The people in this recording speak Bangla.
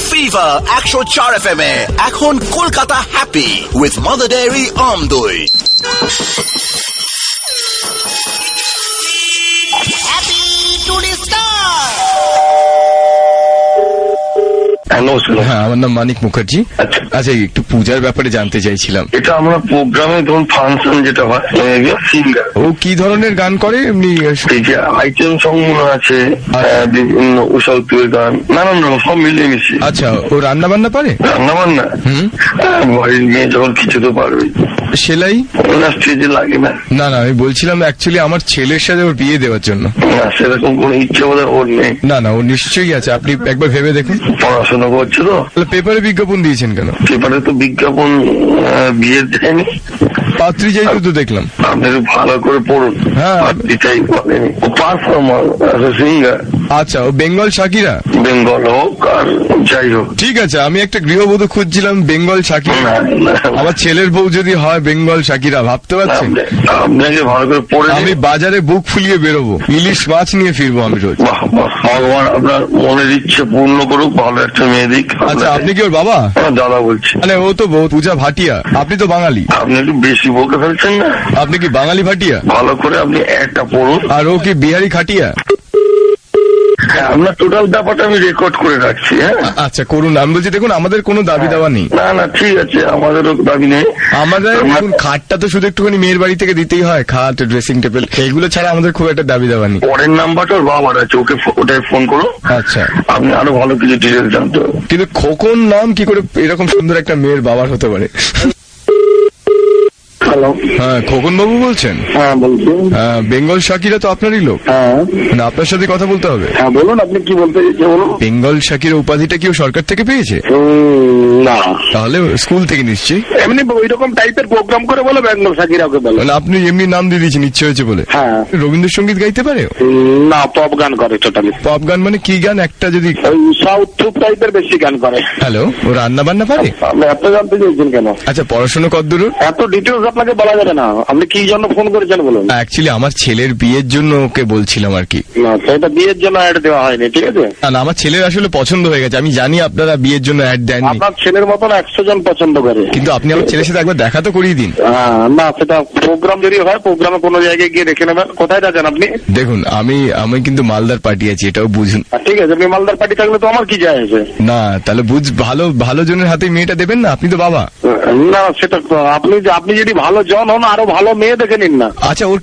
ফিভার 104 FM এ এখন Kolkata happy with Mother Dairy আমদই। Happy tourister. হ্যাঁ, আমার নাম মানিক মুখার্জি। আচ্ছা, একটু পূজার ব্যাপারে জানতে চাইছিলাম। এটা আমরা প্রোগ্রামে ধরুন ফাংশন যেটা হয়, সিঙ্গার ও কি ধরনের গান করে এমনি? আইটেম সং আছে, বিভিন্ন উৎসবের গান, নানান রকম সব মিলিয়ে মিশিয়ে। আচ্ছা, ও রান্না বান্না পারে? রান্না বান্না বাড়ির মেয়ে যখন কিছু তো পারবে। সেলাই? না, স্টেজে লাগে না। না, আমি বলছিলাম অ্যাকচুয়ালি আমার ছেলের সাথে ওর বিয়ে দেওয়ার জন্য। না, সেরকম কোন ইচ্ছে বোধহয় ওর নেই। না, ও নিশ্চয়ই আছে, আপনি একবার ভেবে দেখুন। পড়াশোনা করছে তো। পেপারে বিজ্ঞাপন দিয়েছেন কেন? পেপারে তো বিজ্ঞাপন বিয়ের দেয়নি, পাত্রী যাইতে তো দেখলাম। আপনি একটু ভালো করে পড়ুন। হ্যাঁ, পাত্রীটাই বলেনি, ও পারফর্মার, সিঙ্গার। আচ্ছা, ও বেঙ্গল শাকিরা? বেঙ্গল হোক আর যাই হোক। ঠিক আছে, আমি একটা গৃহবধূ খুঁজছিলাম বেঙ্গল শাকিরা। আমার ছেলের বউ যদি হয় বেঙ্গল শাকিরা, ভাবতে পারছেন? আপনাকে ভালো করে পড়ে আমি বাজারে বুক ফুলিয়ে বেরোবো, ইলিশ মাছ নিয়ে ফিরবো আমি রোজ। ভগবান আপনার মনের ইচ্ছে পূর্ণ করুক, ভালো একটা মেয়ে দিক। আচ্ছা, আপনি কি ওর বাবা? দাদা বলছি। মানে ও তো পূজা ভাটিয়া, আপনি তো বাঙালি। আপনি একটু বেশি বকে ফেলছেন না? আপনি কি বাঙালি ভাটিয়া? ভালো করে আপনি একটা পড়ুন। আর ও কি বিহারি খাটিয়া? আপনার টোটাল ব্যাপারটা আমি রেকর্ড করে রাখছি। হ্যাঁ, আচ্ছা করুন। আমি বলছি দেখুন, আমাদের কোনো দাবি দাওয়া নেই। না, ঠিক আছে, আমাদেরও দাবি নেই। আমাদের খাটটা তো শুধু একটুখানি মেয়ের বাড়ি থেকে দিতেই হয়, খাট, ড্রেসিং টেবিল, এগুলো ছাড়া আমাদের খুব একটা দাবি দাওয়া নেই। পরের নাম্বারটা ওর বাবার আছে, ওটাই ফোন করুন। আচ্ছা, আপনি আরো ভালো কিছু ডিটেলস জানতে হবে। কিন্তু খোকন নাম কি করে এরকম সুন্দর একটা মেয়ের বাবার হতে পারে? হ্যালো, হ্যাঁ, খোকন বাবু বলছেন? হ্যাঁ বলছি। হ্যাঁ, বেঙ্গল শাকিরা তো আপনারই লোক। হ্যাঁ, না, আপনার সাথে কথা বলতে হবে। হ্যাঁ বলুন, আপনি কি বলতে চাইছেন বলুন। বেঙ্গল শাকিরা উপাধিটা কি ও সরকার থেকে পেয়েছে? না, তাহলে স্কুল থেকে নিশ্চয়ই। এমনি ওই রকম টাইপের প্রোগ্রাম করে বলে বেঙ্গল শাকিরা ওকে বলে। মানে আপনি এমনি নাম দিয়ে দিয়েছেন ইচ্ছে হয়েছে বলে? হ্যাঁ। রবীন্দ্রসঙ্গীত গাইতে পারে? না, পপ গান করে টোটালি। পপ গান মানে কি গান একটা যদি? সাউথ টাইপের বেশি গান করে। হ্যালো, ও রান্না বান্না পারে? আপনি এত জানতে চাইছেন কেন? আচ্ছা, পড়াশোনা কতদূর? এত ডিটেলস আপনাকে বলা যাবে না। আপনি কি জন্য ফোন করেছেন বলুন? অ্যাকচুয়ালি আমার ছেলের বিয়ের জন্য ওকে বলছিলাম আর কি। না, সেটা বিয়ের জন্য অ্যাড দেওয়া হয়নি, ঠিক আছে? না, আমার ছেলের আসলে পছন্দ হয়ে গেছে। আমি জানি আপনারা বিয়ের জন্য অ্যাড দেননি। আপনার ছেলের মতন 100 জন পছন্দ করে, কিন্তু আপনি আমার ছেলের সাথে একবার দেখা তো করিয়ে দিন। না, সেটা প্রোগ্রাম যদি হয়, প্রোগ্রামে কোনো জায়গায় গিয়ে দেখে নেবেন। কোথায় যাচ্ছেন আপনি? দেখুন, আমি কিন্তু মালদার পার্টি আছি, এটাও বুঝুন। ঠিক আছে, আপনি মালদার পার্টি থাকলে তো আমার কি যায় আছে? না, তাহলে ভালো জনের হাতে মেয়েটা দেবেন না, আপনি তো বাবা। না, সেটা আপনি যদি ভালো জন হন, আরো ভালো মেয়ে দেখে নিন না। আচ্ছা, ওর